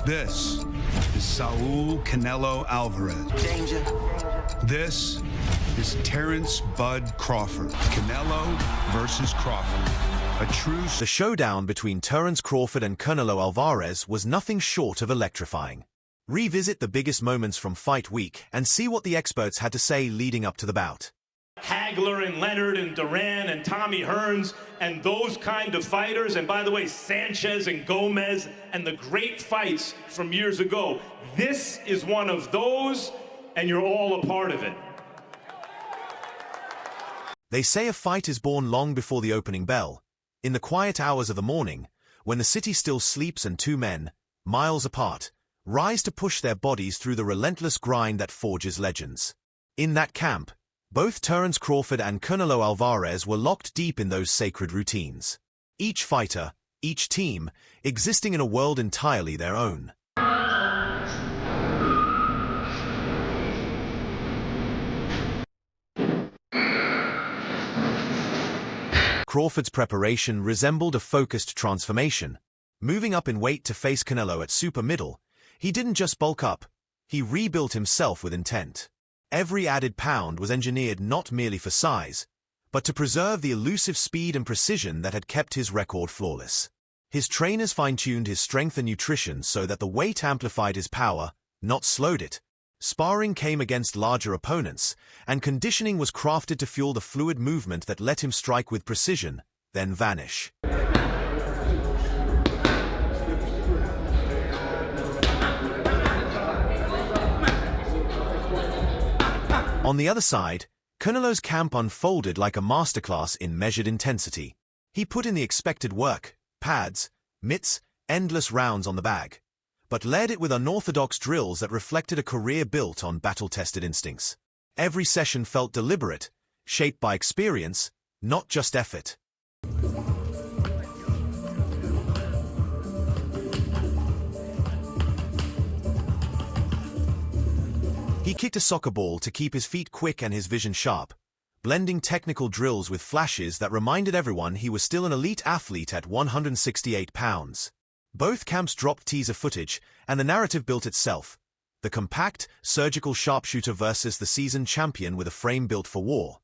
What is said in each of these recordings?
This is Saul Canelo Álvarez. Danger. This is Terence Bud Crawford. Canelo versus Crawford. A true... The showdown between Terence Crawford and Canelo Álvarez was nothing short of electrifying. Revisit the biggest moments from fight week and see what the experts had to say leading up to the bout. Hagler and Leonard and Duran and Tommy Hearns and those kind of fighters, and by the way, Sanchez and Gomez and the great fights from years ago. This is one of those, and you're all a part of it. They say a fight is born long before the opening bell. In the quiet hours of the morning, when the city still sleeps and two men, miles apart, rise to push their bodies through the relentless grind that forges legends. In that camp, both Terence Crawford and Canelo Álvarez were locked deep in those sacred routines. Each fighter, each team, existing in a world entirely their own. Crawford's preparation resembled a focused transformation. Moving up in weight to face Canelo at super middle, he didn't just bulk up, he rebuilt himself with intent. Every added pound was engineered not merely for size, but to preserve the elusive speed and precision that had kept his record flawless. His trainers fine-tuned his strength and nutrition so that the weight amplified his power, not slowed it. Sparring came against larger opponents, and conditioning was crafted to fuel the fluid movement that let him strike with precision, then vanish. On the other side, Canelo's camp unfolded like a masterclass in measured intensity. He put in the expected work, pads, mitts, endless rounds on the bag, but led it with unorthodox drills that reflected a career built on battle-tested instincts. Every session felt deliberate, shaped by experience, not just effort. He kicked a soccer ball to keep his feet quick and his vision sharp, blending technical drills with flashes that reminded everyone he was still an elite athlete at 168 pounds. Both camps dropped teaser footage, and the narrative built itself. The compact, surgical sharpshooter versus the seasoned champion with a frame built for war.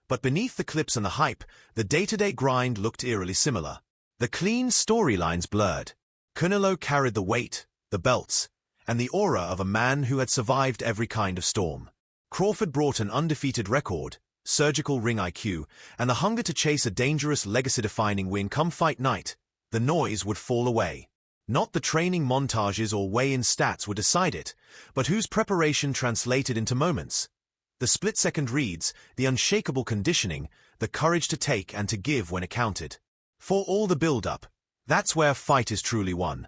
But beneath the clips and the hype, the day-to-day grind looked eerily similar. The clean storylines blurred. Canelo carried the weight, the belts, and the aura of a man who had survived every kind of storm. Crawford brought an undefeated record, surgical ring IQ, and the hunger to chase a dangerous legacy-defining win come fight night. The noise would fall away. Not the training montages or weigh-in stats would decide it, but whose preparation translated into moments. The split-second reads, the unshakable conditioning, the courage to take and to give when it counted. For all the build-up, that's where a fight is truly won.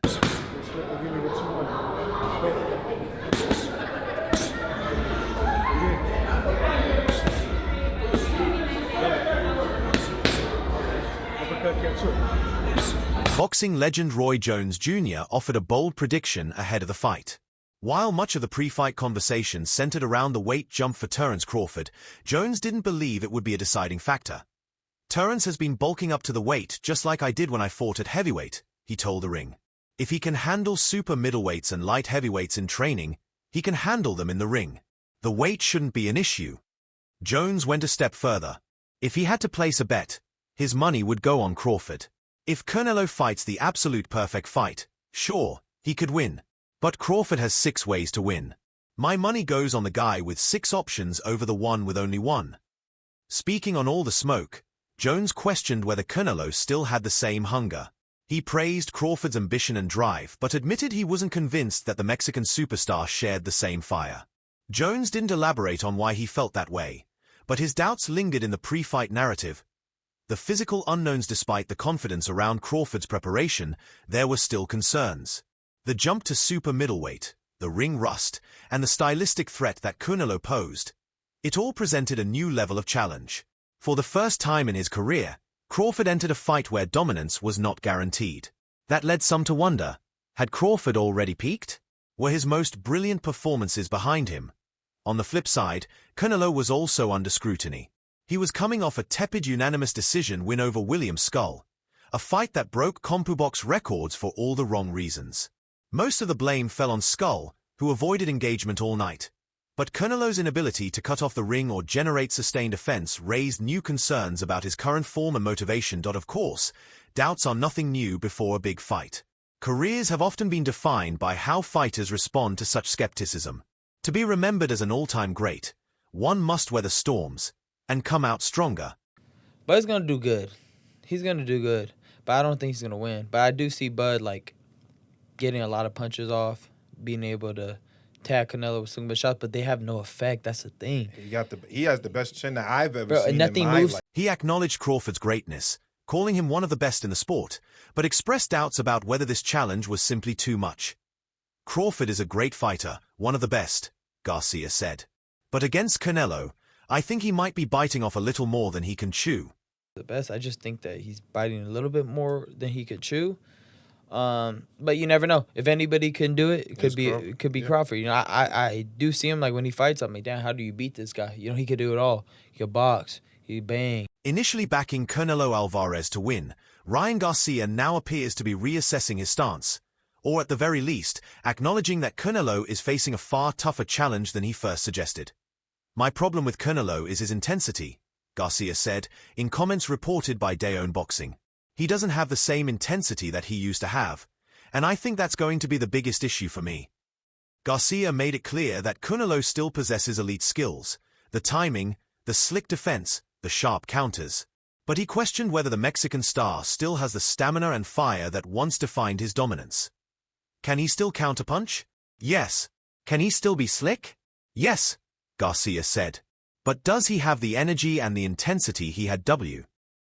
Boxing legend Roy Jones Jr. offered a bold prediction ahead of the fight. While much of the pre-fight conversation centered around the weight jump for Terence Crawford, Jones didn't believe it would be a deciding factor. Terence has been bulking up to the weight just like I did when I fought at heavyweight, he told the Ring. If he can handle super middleweights and light heavyweights in training, he can handle them in the ring. The weight shouldn't be an issue. Jones went a step further. If he had to place a bet, his money would go on Crawford. If Canelo fights the absolute perfect fight, sure, he could win. But Crawford has 6 ways to win. My money goes on the guy with 6 options over the one with only 1. Speaking on all the smoke, Jones questioned whether Canelo still had the same hunger. He praised Crawford's ambition and drive, but admitted he wasn't convinced that the Mexican superstar shared the same fire. Jones didn't elaborate on why he felt that way, but his doubts lingered in the pre-fight narrative. The physical unknowns. Despite the confidence around Crawford's preparation, there were still concerns. The jump to super middleweight, the ring rust, and the stylistic threat that Canelo posed. It all presented a new level of challenge. For the first time in his career, Crawford entered a fight where dominance was not guaranteed. That led some to wonder, had Crawford already peaked? Were his most brilliant performances behind him? On the flip side, Canelo was also under scrutiny. He was coming off a tepid unanimous decision win over William Skull, a fight that broke CompuBox records for all the wrong reasons. Most of the blame fell on Skull, who avoided engagement all night. But Canelo's inability to cut off the ring or generate sustained offense raised new concerns about his current form and motivation. Of course, doubts are nothing new before a big fight. Careers have often been defined by how fighters respond to such skepticism. To be remembered as an all-time great, one must weather storms and come out stronger. Bud's going to do good. He's going to do good. But I don't think he's going to win. But I do see Bud, like, getting a lot of punches off, being able to tag Canelo with some good shots, but they have no effect. That's the thing. He has the best chin that I've ever seen nothing in my moves. life. He acknowledged Crawford's greatness, calling him one of the best in the sport, but expressed doubts about whether this challenge was simply too much. Crawford is a great fighter, one of the best, Garcia said. But against Canelo, I think he might be biting off a little more than he can chew. The best. I just think that he's biting a little bit more than he could chew. But you never know. If anybody can do it, it could be Crawford. You know, I do see him, like, when he fights, I'm like, damn, how do you beat this guy? You know, he could do it all. He could box. He could bang. Initially backing Canelo Álvarez to win, Ryan Garcia now appears to be reassessing his stance, or at the very least, acknowledging that Canelo is facing a far tougher challenge than he first suggested. My problem with Canelo is his intensity, Garcia said, in comments reported by Dayon Boxing. He doesn't have the same intensity that he used to have, and I think that's going to be the biggest issue for me. Garcia made it clear that Canelo still possesses elite skills, the timing, the slick defense, the sharp counters. But he questioned whether the Mexican star still has the stamina and fire that once defined his dominance. Can he still counterpunch? Yes. Can he still be slick? Yes, Garcia said. But does he have the energy and the intensity he had?